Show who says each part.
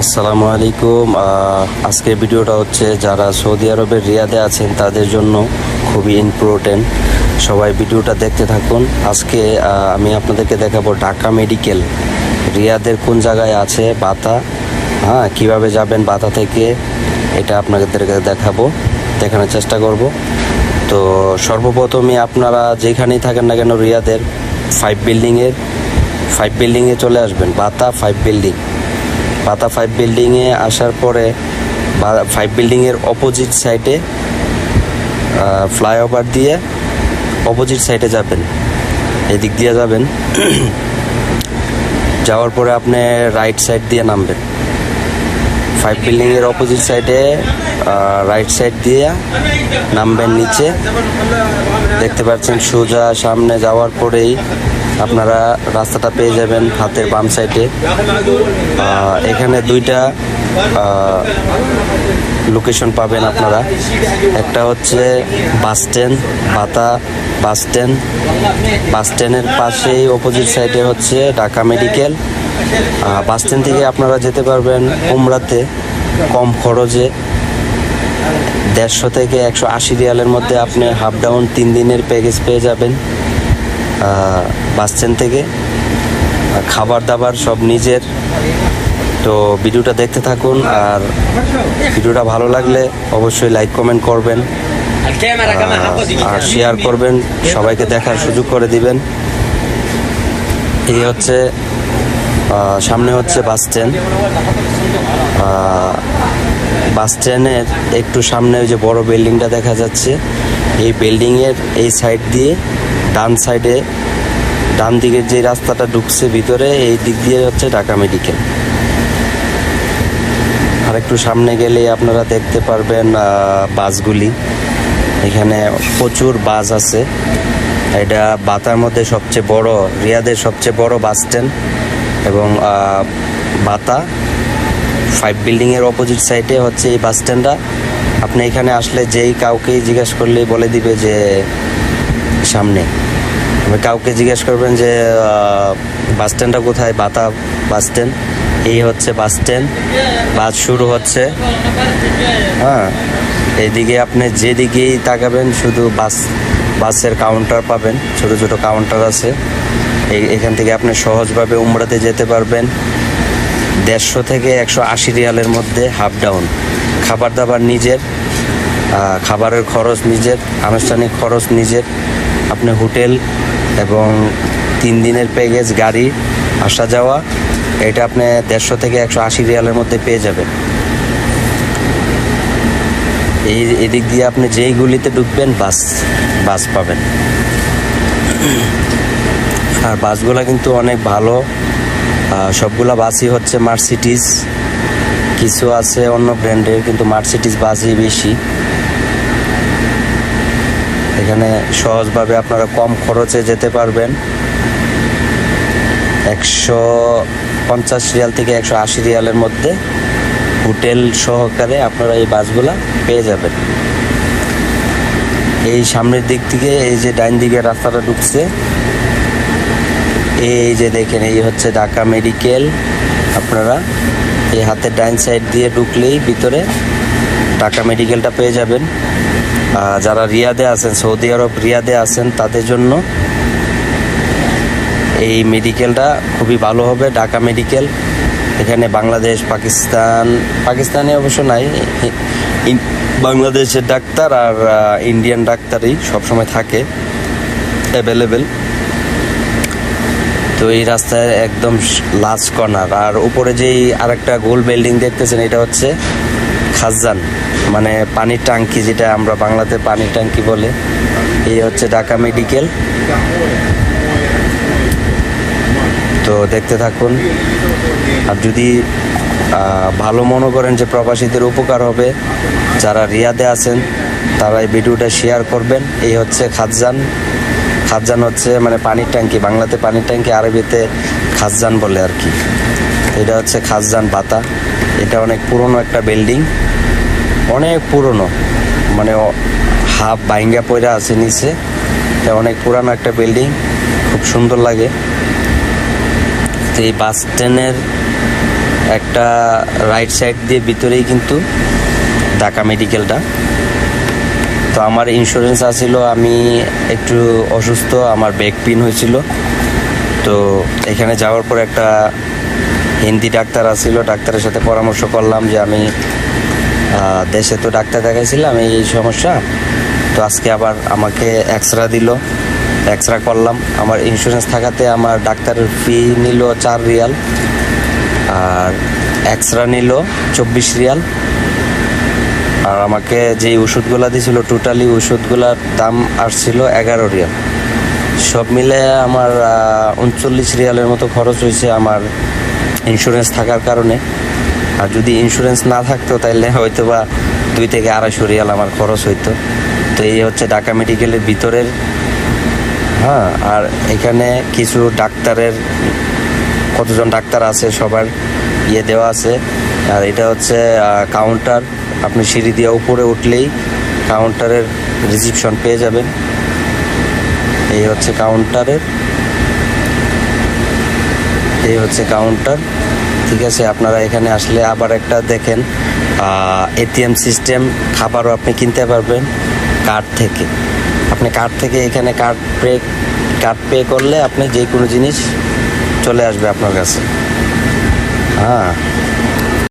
Speaker 1: আসসালামু আলাইকুম। আজকের ভিডিওটা হচ্ছে যারা সৌদি আরবের রিয়াদে আছেন তাদের জন্য খুবই ইম্পর্টেন্ট। সবাই ভিডিওটা দেখতে থাকুন। আজকে আমি আপনাদেরকে দেখাবো ঢাকা মেডিকেল রিয়াদের কোন জায়গায় আছে, বাতা, কীভাবে যাবেন বাতা থেকে, এটা আপনাদেরকে দেখানোর চেষ্টা করব। তো সর্বপ্রথমে আপনারা যেখানেই থাকেন না কেন রিয়াদের 5 বিল্ডিংয়ে চলে আসবেন। বাতা 5 বিল্ডিংয়ে আসার পরে 5 বিল্ডিংয়ের অপোজিট সাইডে ফ্লাইওভার দিয়ে অপোজিট সাইডে যাবেন, এদিক দিয়ে যাবেন। যাওয়ার পরে আপনি রাইট সাইড দিয়ে নামবেন। 5 বিল্ডিংয়ের অপোজিট সাইডে রাইট সাইড দিয়ে নামবেন নিচে। দেখতে পাচ্ছেন সোজা সামনে যাওয়ার পরেই আপনারা রাস্তাটা পেয়ে যাবেন হাতের বাম সাইডে। এখানে দুইটা লোকেশন পাবেন আপনারা। একটা হচ্ছে বাস স্ট্যান্ড, বাতা বাস স্ট্যান্ডের পাশেই অপোজিট সাইডে হচ্ছে ঢাকা মেডিকেল। বাস স্ট্যান্ড থেকে আপনারা যেতে পারবেন উমরাতে কম খরচে। 150 থেকে 180 রিয়ালের মধ্যে আপনি হাফ ডাউন 3 দিনের প্যাকেজ পেয়ে যাবেন বাস স্ট্যান্ড থেকে। খাবার দাবার সব নিজের। তো ভিডিওটা দেখতে থাকুন, আর ভিডিওটা ভালো লাগলে অবশ্যই লাইক কমেন্ট করবেন আর শেয়ার করবেন, সবাইকে দেখার সুযোগ করে দিবেন। এই হচ্ছে সামনে হচ্ছে বাস স্ট্যান্ড। বাস স্ট্যান্ডের একটু সামনে ওই যে বড় বিল্ডিংটা দেখা যাচ্ছে, এই বিল্ডিংয়ের এই সাইড দিয়ে ডান দিকের যে রাস্তাটা ঢুকছে ভিতরে, এই দিক দিয়ে হচ্ছে ঢাকা মেডিকেল। আর একটু সামনে গেলে আপনারা দেখতে পারবেন বাসগুলি। এখানে প্রচুর বাস আছে। এটা বাতার মধ্যে সবচেয়ে বড়, রিয়াদের সবচেয়ে বড় বাস স্ট্যান্ড। এবং বাতা 5 বিল্ডিংয়ের অপোজিট সাইডে হচ্ছে এই বাস স্ট্যান্ডটা। আপনি এখানে আসলে যেই কাউকেই জিজ্ঞেস করলেই বলে দিবে যে সামনে। কাউকে জিজ্ঞেস করবেন যে বাস স্ট্যান্ডটা কোথায়, বাতা বাস স্ট্যান্ড। এই হচ্ছে বাস স্ট্যান্ড, বাস শুরু হচ্ছে। এইদিকে আপনি যেদিকেই তাকাবেন শুধু বাসের কাউন্টার পাবেন, ছোট ছোট কাউন্টার আছে। এখান থেকে আপনি সহজভাবে উমরাতে যেতে পারবেন 150 থেকে 180 রিয়ালের মধ্যে হাফ ডাউন। খাবার দাবার নিজের, খাবারের খরচ নিজের, আনুষ্ঠানিক খরচ নিজের। আপনি হোটেল এবং 3 দিনের প্যাকেজ গাড়ি আসা যাওয়া, এটা আপনি 150 থেকে 180 রিয়ালের মধ্যে পেয়ে যাবেন। এদিক দিয়ে আপনি যেই গুলিতে ঢুকবেন বাস পাবেন। আর বাসগুলা কিন্তু অনেক ভালো। সবগুলা বাসই হচ্ছে মার্সিডিজ, কিছু আছে অন্য ব্র্যান্ডের, কিন্তু মার্সিডিজ বাসই বেশি। এখানে সহজভাবে আপনারা কম খরচে যেতে পারবেন। 150 রিয়াল থেকে 180 রিয়ালের মধ্যে হোটেল সহকারে আপনারা এই বাসগুলা পেয়ে যাবেন। এই সামনের দিক থেকে এই যে ডাইন দিকে রাস্তাটা ঢুকছে, এই যে দেখেন, এই হচ্ছে ঢাকা মেডিকেল। আপনারা এই হাতের ডাইন সাইড দিয়ে ঢুকলেই ভিতরে ঢাকা মেডিকেলটা পেয়ে যাবেন। যারা রিয়াদে আছেন, সৌদি আরব রিয়াদে আছেন, তাদের জন্য এই মেডিকেলটা খুবই ভালো হবে, ঢাকা মেডিকেল। এখানে বাংলাদেশ, পাকিস্তানে অবশ্য নাই, বাংলাদেশের ডাক্তার আর ইন্ডিয়ান ডাক্তারই সবসময় থাকে অ্যাভেলেবেল। তো এই রাস্তায় একদম লাস্ট কর্নার। আর উপরে যেই আরেকটা গোল বিল্ডিং দেখতেছেন, এটা হচ্ছে খাজান, মানে পানির ট্যাঙ্কি, যেটা আমরা বাংলাতে পানির ট্যাঙ্কি বলে। এই হচ্ছে ঢাকা মেডিকেল। তো দেখতে থাকুন। আর যদি ভালো মনে করেন যে প্রবাসীদের উপকার হবে, যারা রিয়াদে আছেন, তারা এই ভিডিওটা শেয়ার করবেন। এই হচ্ছে খাজান হচ্ছে মানে পানির ট্যাঙ্কি, বাংলাতে পানির ট্যাঙ্কি, আরবিতে খাজান বলে আর কি। এটা হচ্ছে খাজান বাতা। এটা অনেক পুরনো একটা বিল্ডিং, অনেক পুরনো, মানে হাফ বাইঙ্গা পয়রা আছে নিচে। এটা অনেক পুরানো একটা বিল্ডিং, খুব সুন্দর লাগে। তো এই বাস স্ট্যান্ডের একটা রাইট সাইড দিয়ে ভিতরেই কিন্তু ঢাকা মেডিকেলটা। তো আমার ইন্স্যুরেন্স আছিল, আমি একটু অসুস্থ, আমার ব্যাক পেইন হয়েছিল। তো এখানে যাওয়ার পর একটা হিন্দি ডাক্তার আছিল, ডাক্তারের সাথে পরামর্শ করলাম যে আমি দেশে তো ডাক্তার দেখাইছিলাম এই সমস্যা, তো আজকে আবার আমাকে এক্সরা দিল, এক্সরা করলাম। আমার ইন্স্যুরেন্স থাকাতে আমার ডাক্তারের ফি নিল 4 রিয়াল, আর এক্সরা নিল 24 রিয়াল। আর আমাকে যেই ওষুধগুলো দিয়েছিল, টোটালি ওষুধগুলোর দাম আসছিল 11 রিয়াল। সব মিলে আমার 39 রিয়ালের মতো খরচ হয়েছে আমার ইন্স্যুরেন্স থাকার কারণে। আর যদি ইন্স্যুরেন্স না থাকতো তাহলে হয়তো বা 2 থেকে 250 রিয়াল আমার খরচ হইতো। তো এই হচ্ছে ঢাকা মেডিকেলের ভিতরের। হ্যাঁ, আর এখানে কিছু ডাক্তারের, কতজন ডাক্তার আছে সবার দেওয়া আছে। আর এটা হচ্ছে কাউন্টার, আপনি সিঁড়ি দিয়ে উপরে উঠলেই কাউন্টারের রিসিপশন পেয়ে যাবেন। এই হচ্ছে কাউন্টার, ঠিক আছে। আপনারা এখানে আসলে আবার একটা দেখেন এটিএম সিস্টেম, খাবারও আপনি কিনতে পারবেন কার্ড থেকে। আপনি কার্ড থেকে এখানে কার্ড পে করলে আপনি যে কোনো জিনিস চলে আসবে আপনার কাছে। হ্যাঁ,